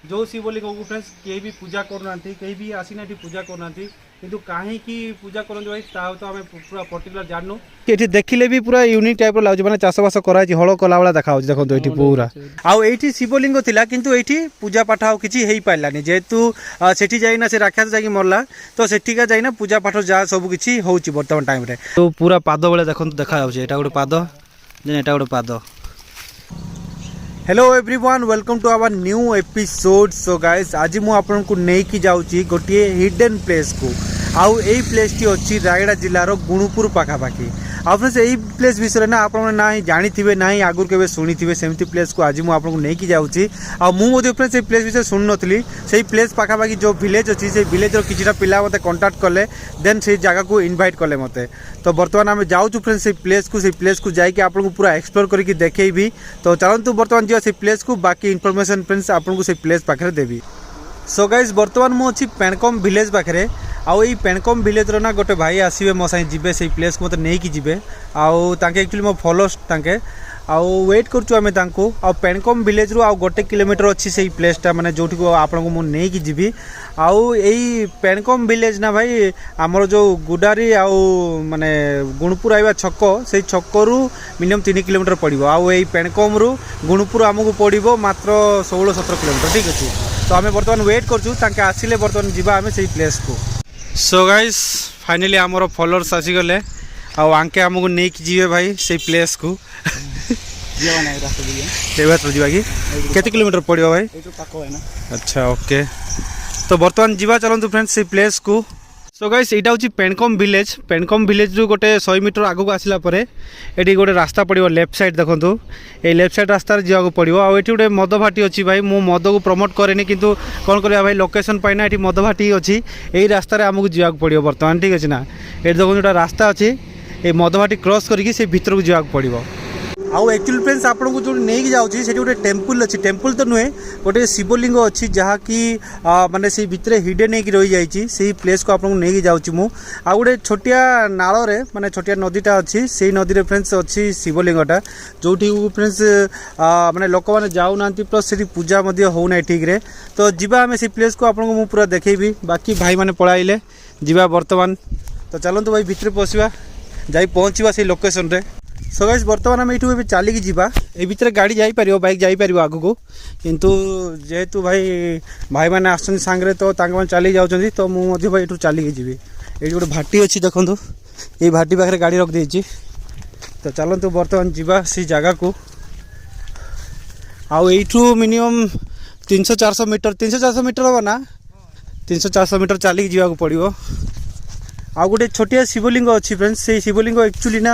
जो शिवलिंग को फ्रेंड्स केही भी पूजा करना कहीं भी आसीना पूजा करना किंतु कहीं पूजा करते भाई तो आम पूरा पर्टिकुलर जानू ये देखिले भी पूरा यूनिक टाइप लगे मैंने चाषबास कराई हल कला भाया देखा देखो ये पूरा आईटी शिवलिंग थिला किंतु ये पूजा पाठ आ कि पारानी जेहेतु सेठी जाइना से राक्षस जाकि मरला तो सेठिका जाइना पूजा पाठ जहाँ सब किसी होची वर्तमान टाइम रे तो पूरा पाद बेले देखो देखा यहाँ गोटे पाद यहाँ गोटे पाद hello everyone welcome to our new episode. So guys आज मु आपन को नेकी जाउची गोटे हिडन प्लेस को आउ एई प्लेस टी अछि रायगड़ा जिल्लार गुणुपुर पाखापाखी आ फ्रेंड्स एई प्लेस विषय ना आपन ना जानि थिबे ना आगुर केबे सुनी थिबे सेमती प्लेस को आज मु आपन को नेकी जाउची आ मु मोदे फ्रेंड्स ए प्लेस विषय सुन नथली सेई प्लेस पाखापाखी जो विलेज अछि से विलेज रो किछटा पिला मते कांटेक्ट करले देन सेई जगह को इनवाइट करले मते तो बर्तमान आम जाऊँ फ्रेंड्स से प्लेस को जाकि आपको पूरा एक्सप्लोर करके देखेबी तो चलतु बर्तमान जो से प्लेस को बाकी इनफॉरमेशन फ्रेंड्स आपको से प्लेस पाखे देवी। सो गाइस बर्तमान मुझे पेणकम विलेज पाखे आउ ये पेणकम विलेज ना गोटे भाई आसवे मो साथ जी से प्लेस को मतलब नहीं कि जी आउे एक्चुअली मो फॉलोअर्स तांके आउ वेट करूँ आम आ पेणकम विलेज रू आउ गोटे किलोमीटर अच्छी से प्लेसटा माने जो आपको मुझे नहीं जी आउ यही पेणकम विलेज ना भाई आमर जो गुडारी आउ माने गुणपुर आइबा छक से छकरू मिनिमम 3 किलोमीटर पड़ो आउ यही पेणकम रू गुणपुर आमको पड़ो मात्र 16-17 किलोमीटर ठीक अच्छे तो आम बर्तमान वेट करूँ आसिले बर्तमान जीवा आम से प्लेस को। सो गाइस फाइनली आमर फॉलोअर्स आसीगले आंके आमको नहीं जी भाई से प्लेस को जीवा कि केते किलोमीटर पड़ो भाई अच्छा ओके तो बर्तमान जीवा चलतु फ्रेंड्स से प्लेस को। सो गाइस यहाँ हूँ पेणकम विलेज रू गोटे 100 मीटर आगू आसला ये गोटे रास्ता पड़ो लेफ्ट साइड देखो ये लेफ्ट साइड रास्तार जावाक पड़ो आउ ये गोटे मद भाटी अच्छी भाई मु मद को प्रमोट कैनि किंतु कौन कर भाई लोकेशन पाइना ये मद भाटी अच्छी यही रास्तार आमको जावाक पड़ो बर्तमान ठीक अच्छे ना ये देखो जो रास्ता अच्छी ये मद भाटी क्रॉस करके से भीतर को जावाक पड़ो आउ एक्चुअली फ्रेंड्स आपको जो नहीं जाऊँगी से गोटे टेम्पल अच्छी टेम्पल तो नुहे गोटे शिवलिंग अच्छी जहाँकि माने से भितर हिडन होगी रही जाइए से प्लेस को आपको नहीं जाऊँगी मु आ गोटे छोटिया नाल रे माने छोटिया नदीटा अच्छी से नदी फ्रेंड्स अच्छी शिवलिंगटा जो फ्रेंड्स माने लोक मैंने जाऊना प्लस से पूजा होना ठीक रे तो जीवा आम से प्लेस को आपको मु पूरा देखेबी बाकी भाई मैंने पढ़ाइले जीवा बर्तमान तो चलतु भाई भितर पशिवा जाई पहुँचवा से लोकेशन रे। सो गाइस बर्तमान आम ये चलिकी जीवा ए भितर गाड़ी जापर बाइक जापर आग को किंतु जेहेतु भाई मैंने आसुँच सांगे तो चली जाऊँ तो मुझे भाई ये चलिकी जी ये गोटे भाटी अच्छी देखो ये भाटी पाखे गाड़ी रख देती तो चलतु बर्तमान जीवा से जगह को आउ यू मिनिमम 300-400 मीटर हम ना 300-400 मीटर चलिकी जावाक पड़ो आ गोटे छोटिया शिवलिंग अच्छी फ्रेंड्स से शिवलिंग एक्चुअली ना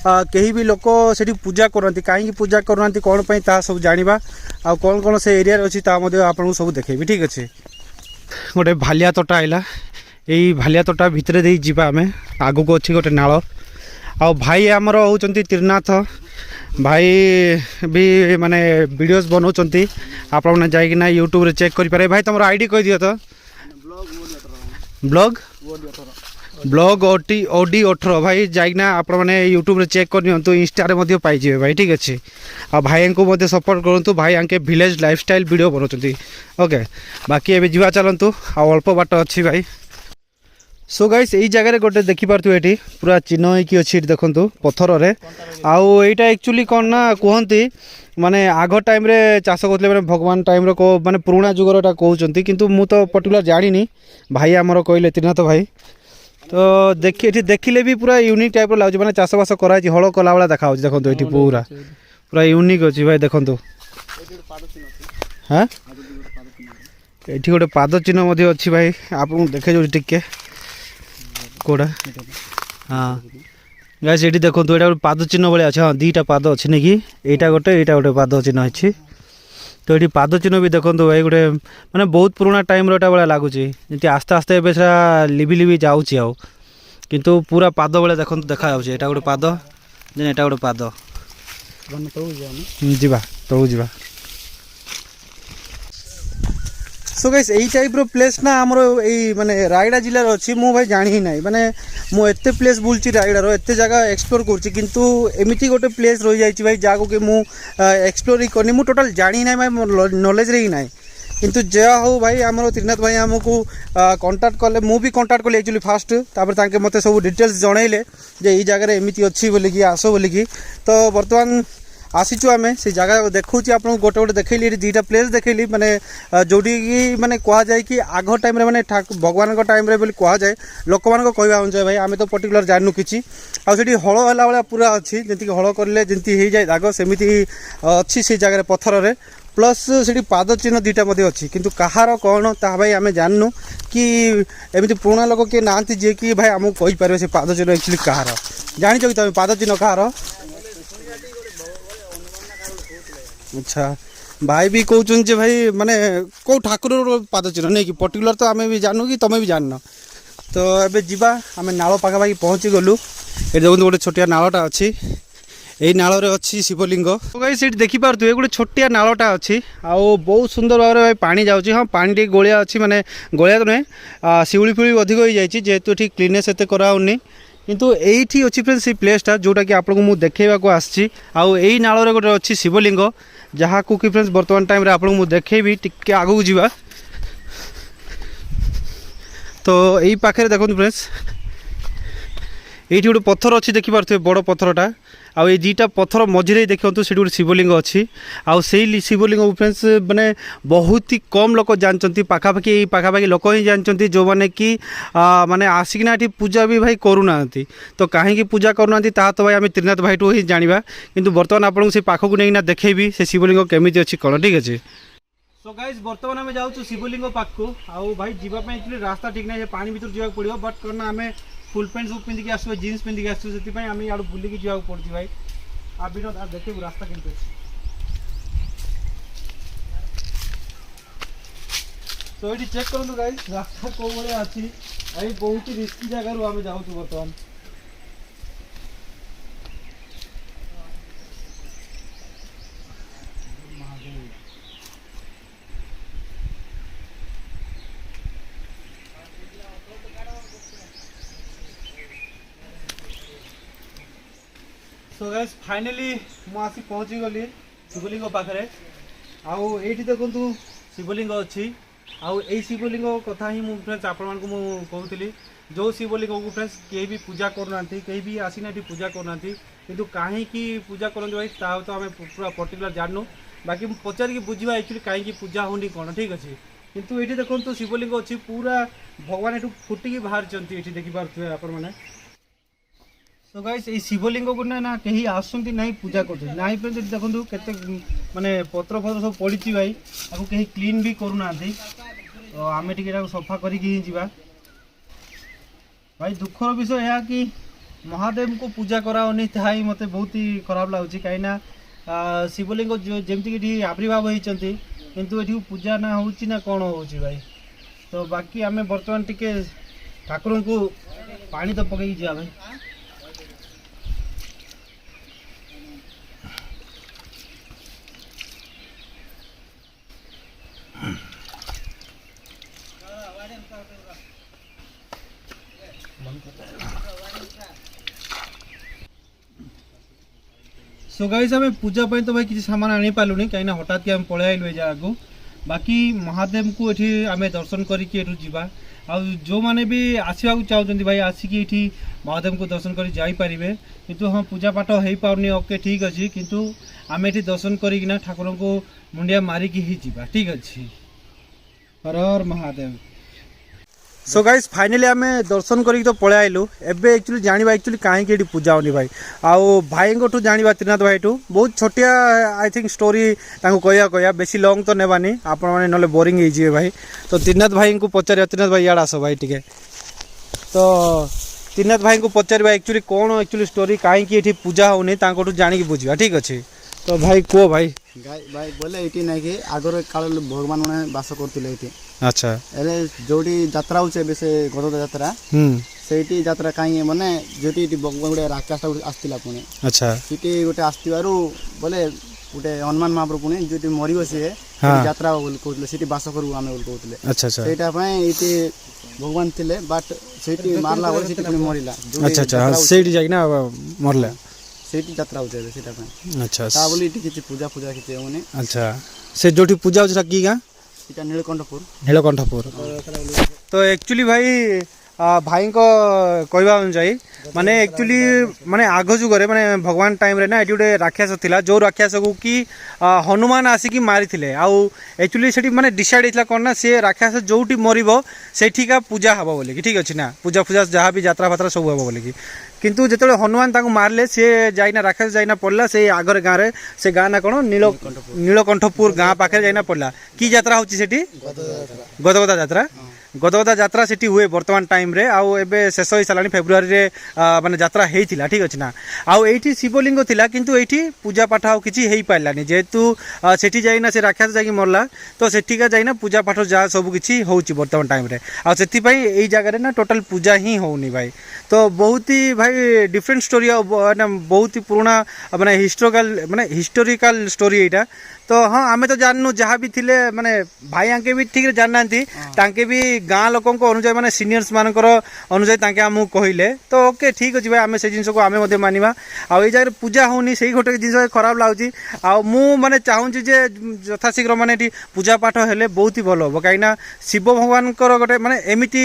कहीं भी लोक से पूजा करती कहीं पूजा करना कौन पर ता सब जाना आ कौन कौन से एरिया अच्छी आपको सब देखेबी ठीक अच्छे। गोटे भालिया तोटा आइला यही भालिया तोटा भितर दे जावा आम आग को अच्छी गोटे नाल आ भाई आमर होती त्रिनाथ भाई भी माने वीडियोस बनाऊँ आप जाइना यूट्यूब रे चेक करें भाई तुम आईडी कह दियो तो ब्लॉग ओडी 18 भाई जाइना आप यूट्यूब रे चेक कर इंस्टा पाइजे भाई ठीक अच्छे आ भाई को सपोर्ट करूँ भाई आंके विलेज लाइफस्टाइल वीडियो बनाऊँ ओके बाकी एवं जीवा चलतु आ अल्प बाट अच्छी भाई। सो गाइस यही जगह गोटे देखिपे ये पूरा चिन्ह होगी अच्छी देखु पथर रे आउ एटा एक्चुअली कौन ना कहती माने आग टाइम रे चाष करते मैंने भगवान टाइम रो को माने पुराणा जुगर कहते किंतु मु तो पर्टिकुलर जानी भाई आमर कहले त्रिनाथ भाई तो देखिले भी पूरा यूनिक टाइप लगे मैंने चाषबास कराई हल कला भाया देखा देखो ये पूरा यूनिक अच्छी भाई देखो हाँ ये गोटे पाद चिन्ह अच्छी भाई आप देखे जो टिके कोड़ा हाँ गाइस ये देखो ये पाद चिन्ह भाई अच्छे हाँ 2टा पाद अच्छी नहीं कि यहाँ गोटे पाद चिन्ह अच्छी तो ये पाद चिन्ह भी देखो भाई गोटे माने बहुत पुराना टाइम रोटा भाया लगुच जी आस्ते आस्ते एवं सा लिबि जाऊँगी आउ किंतु पूरा पाद भाया देखो देखा यहाँ गोटे पाद यहाँ गोटे पाद जीवा तलू जीवा। सो गाइस यही टाइप रो प्लेस ना आमर यही माने रायगड़ा जिलार अच्छी मु भाई जानी ही ना माने मु एते प्लेस बुलची रायगड़ार एते जगह एक्सप्लोर करछि किंतु एमिति गोटे प्लेस रही जाइछि भाई जाको कि मु एक्सप्लोर ही करनी मु टोटल जानी ना भाई नॉलेज रे ही ना किंतु जया हो भाई आम त्रिनाथ भाई आमको कंटाक्ट कले मु भी कंटाक्ट कली एक्चुअली फास्ट तापर मते सब डिटेल्स जनइले जे ई जगह एमती अच्छी बोलिकी आस बोलिकी। तो बर्तमान आसीचु आम से जगह देखूँ आपको गोटे गोटे देखली दुईटा प्लेस देखली माने जोटी माने कह जाए कि आग टाइम माने भगवान टाइम कहुए लोक मान कहवा अनुसार भाई आम तो पर्टिकुलर जानू कि आठी हल है भाया पूरा अच्छी जमीक हल कले जमी हो जाए दाग सेमती अच्छी से जगह पत्थर रे प्लस से पाद चिन्ह दुईटा अच्छी किंतु कहार कौन ता भाई आम जानू कि एमती पुराणा लोक किए ना जी कि भाई आमको कहीपर से पाद चिन्ह एक्चुअली कहार जान कि तुम पाद चिन्ह कहार। अच्छा भाई भी कहते भाई माने कौ ठाकुर पाद चिन्ह नहीं कि पर्टिकुलर तो आम भी जानू कि तुम्हें भी जानन। तो एबे जीवा आम नाल पाखापाखि पहुँची गलु ये देखो गोटे छोटिया नालटा अच्छी यही नाल अच्छी शिवलिंग से देखिपे गोटे छोटिया नालटा अच्छी आउ बहुत सुंदर भाव में पानी जाऊँगी। हाँ पानी टे गोलिया अच्छी माने गोलिया तो नुहे शिउली फिउली अधिक हो जाए जेहेतु ये क्लीनेस एत कराऊनी किंतु एठी अच्छी फ्रेंड्स से प्लेसटा जोटा कि आपको मुझे देखा आसी आई नाल गोटे अच्छी शिवलिंग जहाँ को कि फ्रेंड्स वर्तमान टाइम रे आपको मुझे देखी टिके आगू जावा। तो यही पाखे देखो फ्रेंड्स ये गोटे पत्थर अच्छी देखिपे बड़ पत्थरटा आउ ये दुईटा पत्थर मझे देखते से गोटे शिवलिंग अच्छी आउ से शिवलिंग फ्रेंड्स माने बहुत ही कम लोक जानते पाखापाखि लोक ही जानते जो मैंने कि माने आसिकना ये पूजा भी भाई करूना। तो कहीं पूजा करूना तो भाई आम त्रिनाथ भाई ही जाना किंतु बर्तमान आपको से पाखक नहीं देखेबी से शिवलिंग केमी अच्छी कौन ठीक अच्छे। सो गाइस बर्तमान आम जाऊँ शिवलिंग पाखक आउ भाई जीवाई रास्ता ठीक ना पानी भर जावाक पड़ो बट कौन आम फुल पैंट सब पिंधिकी आसो जीन्स पिंधिकी आसो से आम इे बुलिकी जावाक पड़े भाई आ विनोद देखू रास्ता केमती तो ये चेक करूँ गाइस रास्ता कौ भाया अच्छी भाई बहुत ही रिस्की जगह आम जाऊँ बर्तमान। सो गाइस फाइनली मु आसी पहुँची गली शिवलिंग पाखे आउ ये देखु शिवलिंग अच्छी आउ यही शिवलिंग कथा ही फ्रेंड्स आपण को कहूली जो शिवलिंग को फ्रेंड्स किए भी पूजा करना कहीं भी आसीना पूजा करना किंतु कहीं पूजा करते भाई ता तो आम पूरा पर्टिकुलर जानू बाकी पचार की बुझा एक्चुअली कहीं पूजा होनी कौन ठीक अच्छे किंतु ये देखो शिवलिंग अच्छी पूरा भगवान ये फुटिकी बाहर देखिपे आपण मैंने। तो गाइस ये शिवलिंग को ना कहीं आसुंती नहीं पूजा करते ना देखो केते माने पत्र फत्र सब पड़ी भाई आपको कहीं क्लीन भी करूना तो आम टे सफा करके भाई दुखर विषय है कि महादेव को पूजा कराओनी ताही मत बहुत ही खराब लगुच कहीं शिवलिंग जमीक आविर्भाव होती किंतु ये पूजा ना हो कौन हो भाई। तो बाकी आम बर्तमान टिके ठाकुर को पानी तो पकई जा भाई। सो गाइस आम पूजा तो भाई किसी सामान आनी पालुनी कहीं हठात कि पलि आइलु जगह को बाकी महादेव को ये आम दर्शन करके आ जो मैंने भी आसवा चाहते भाई आसिक ये महादेव को दर्शन कर जापारे किंतु हाँ पूजा पाठ हो पारनी ओके ठीक अच्छे किंतु आम ये दर्शन करना ठाकुर को मुंडिया मारिकी ही जावा ठीक अच्छे। हर हर महादेव। सो गाइस फाइनली आम दर्शन करके तो पलि आइलु एबे एक्चुअली जाना एक्चुअली कहीं पूजा होनी भाई आउ भाई ठू जाना त्रिनाथ भाई ठू बहुत छोटिया आई थिंक स्टोरी कह बेसी लंग तो नेबानी आपण मैंने ना बोरिंग हो भाई। तो त्रिनाथ भाई को पचार त्रिनाथ भाई याद आस भाई टे तो त्रिनाथ भाई को पचार एक्चुअली कौन एक्चुअली स्टोरी कहीं पूजा होनी जाणी बुझा ठीक अच्छे। तो भाई कह भाई भाई बोले ये ना कि आगर काल भगवान मैंने बास करते अच्छा जोटी यात्रा हो से गद यात्रा से यात्रा कहीं माने जो भगवान गोटे राक्षस आसला पुणी अच्छा सीटी गोटे आसवर बोले गोटे हनुमान महाप्रभु पुणी जो मर सी यात्रा कहते बास करू आम कहते अच्छा अच्छा ये भगवान थे बट से मारला मरला अच्छा अच्छा से मरला से यात्रा हो अच्छा बोली किसी पूजा पूजा किसी होनी अच्छा से जो पूजा हो कि गाँ এটা নীলকণ্ঠপুর। নীলকণ্ঠপুর। তো একচুয়ালি ভাই ভাই कहवा अनुसार माने एक्चुअली माने आग जुगरे माने भगवान टाइम रे ना एटी गोटे राक्षस थिला जो राक्षस को कि हनुमान आसिकी मारी आउ एक्चुअली सेठी माने डिसाइड होइतला कोन ना से राक्षस जोटी मरिबो सेठिका पूजा हबो बोले कि ठीक अछि ना पूजा पूजा जहाँ भी यात्रा फात्रा सब हबो बोले कि किंतु जेतले हनुमान ताको मारले से जाइना राक्षस जाइना पड़ला से आगर गाँव रे से गाँ ना कोन नीलकंठपुर गाँ पाखे जाइना पड़ला कि यात्रा होची सेठी गदगदा यात्रा गदगदा यात्रा सेठी हुए वर्तमान टाइम रे आउ एबे शेष होई सालानी फेब्रुआरी रे माने यात्रा हेइथिला ठीक अछि ना आउ एठी शिवलिंग थिला किंतु एठी पूजा पाठ आउ किछि हेइ पाइलानी जेतु सेठी जाइना से राक्षस जाई मरला तो सेठिका जाइना पूजा पाठ जा सब किछि होउची वर्तमान टाइम रे आउ सेति पई एई जगह रे ना टोटल पूजा ही होउनी भाई तो बहुत ही भाई डिफरेंट स्टोरी ना बहुत ही पुराना माने हिस्टोरिकल स्टोरी एटा तो हाँ आम तो जानू जहाँ भी थिले माने भाई आंके भी ठीक जानना तांके भी गाँ लोक अनुसार माने सीनियर्स मानकर अनुसार तांके आमको कहले तो ओके ठीक अच्छे भाई आम से जिन को आम मानवा आउ ये जगह पूजा होनी से गोटे जिन खराब लगुच आउ माने चाहूँगी जे यथाशीघ्र माने पूजा पाठ हेले बहुत ही भल हम कहीं शिव भगवान गोटे माने एमती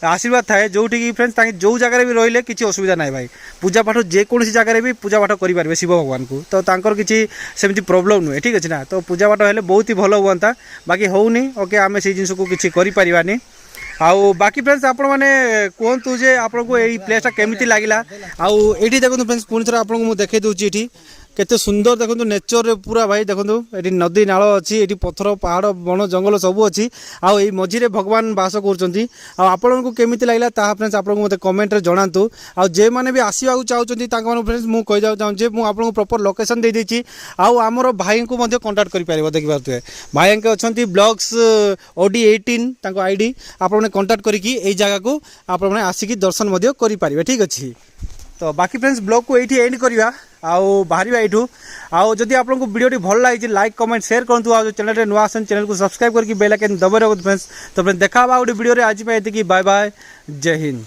आशीर्वाद थाए जो फ्रेंड्स जो जगह भी रही किसी असुविधा ना भाई पूजा पाठ जेकोसी जगह भी पूजा पाठ करेंगे शिव भगवान को तो तांकर किसी सेमती प्रोब्लेम नुहे ठीक अच्छे ना तो पूजा पाठ हेले बहुत ही भल हुआ बाकी होनी ओके आम से जिन को किसी करें आउ बाकी फ्रेंड्स आपण मैंने कहतु जे आपको यही प्लेसटा केमिति लागला आउ एठी देखो फ्रेंड्स पुणी थोड़ा आपको मुझे देखई दूची एठी केते सुंदर देखो नेचर रे पूरा भाई देखो ये नदी नाल अच्छी ये पथर पहाड़ बन जंगल सब अच्छी आउ ये मझीरे भगवान बास कर आपन को केमिति लागला ता फ्रेंड्स आपको मते कमेंट रे जणातु आउ जे माने भी आसीबा चाहउचंती तांका माने फ्रेंड्स मु कहि जाउ चाहू जे मु आपन को प्रॉपर लोकेशन दे देछि आउ हमर भाई को मते कांटेक्ट करि पारिबो देखि पारतु भाई के अछंती ब्लॉग्स ओडी 18 तांको आईडी आपन माने कांटेक्ट करिकि एई जगह को आपन माने आसीकि दर्शन मते करि पारिबे ठीक अछि तो बाकी फ्रेंड्स ब्लॉग को ये एंड करवा आउ बाहर यू आउ जदि आपको वीडियो भल लगी लाइक कमेंट शेयर करूँ आउ चैनल रे नुआ आसन चैनल को सब्सक्राइब करके बेल आइकन दबाइ रखु फ्रेंड्स तो फ्रेंड्स देखा गोटे वीडियो आज ये बाय बाय जय हिंद।